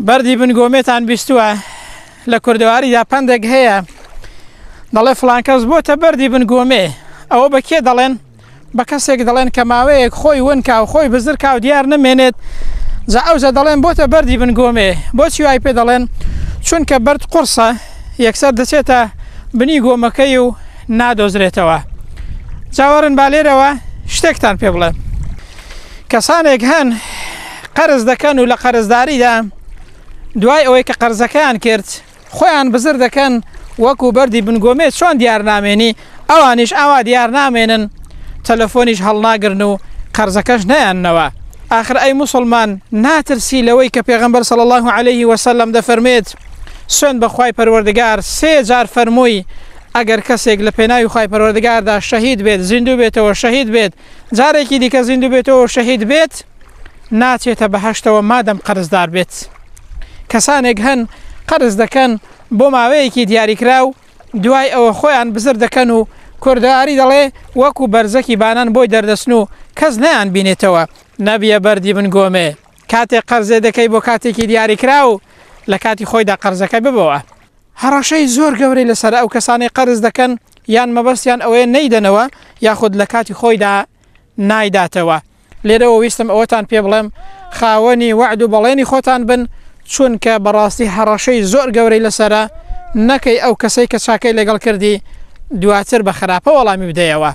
بەردی بنگۆمێتان بیستووە لە کوردەواریدا پندێک هەیە دەڵێ فڵان کەس بۆتە بەردی بنگۆمێ ئەوە بە کێ دەڵێن بە کەسێک دەڵێن کە ماوەیەک خۆی ونکا و خۆی بزرکا و دیار نمێنێت جا ئەوجا دەڵێن بۆتە بەردی بنگۆمێ بۆچی وای پێ دەڵێن چونکە بەرد قورسە یەکسەر دەچێتە بنی گۆمەکەی و نادۆزرێتەوە. جاوەڕن با لێرەوە شتێکتان پێ بڵێ کەسانێک هەن قەرز دەکەن و لە قەرزداریدا دوای ئەوەی کە قەرزەکەیان کرد خۆیان بزر دەکەن وەکو بەردی بنگۆمێت چۆن دیار نامێنی ئەوانیش ئاوا دیار نامێنن تەلەفۆنیش هەڵناگرن و قەرزەکەش نەیاننەوە. آخر ئەی موسڵمان ناترسی لەوەی کە پێغەمبەر صلی الله عليه وسلم دەفەرمێت سوێن بەخوای پەروەردگار سێ جار فەرمووی ئەگەر کەسێک لە پێناوی خوای پەروەردگاردا شەهید بێت زیندوو بێتەوە شەهید بێت جارێکی دیکە زیندوو بێتەوە شەهید بێت ناچێتە بەهەشتەوە مادەم قەرزدار بێت. کەسانێک هەن قەرز دەکەن بۆ ماوەیەکی دیاریکراو دوای ئەوە خۆیان بزر دەکەن و کوردەواری دەڵێ وەکو بەرزەکی بانان بۆی دەردەچن و کەس نەیان بینێتەوە. نەبیە بەردی بنگۆمێ کاتێک قەرزێ دەکەی بۆ کاتێکی دیاریکراو لە کاتی خۆیدا قەرزەکە ببەوە. هەڕەشەی زۆر گەورەی لەسەر ئەو کەسانەی قەرز دەکەن یان مەبەستیان ئەوەیە نەیدەنەوە یاخود لە کاتی خۆیدا نایداتەوە. لێرەوە ویستم ئەوەتان پێ بڵێم خاوەنی وعد و بەڵێنی خۆتان بن چونکە بەڕاستی هەڕەشەی زۆر گەورەی لەسەرە نەکەی ئەو کەسەی کە چاکەی لەگەڵ کردی دواتر بە خراپە وەڵامی بدەیەوە.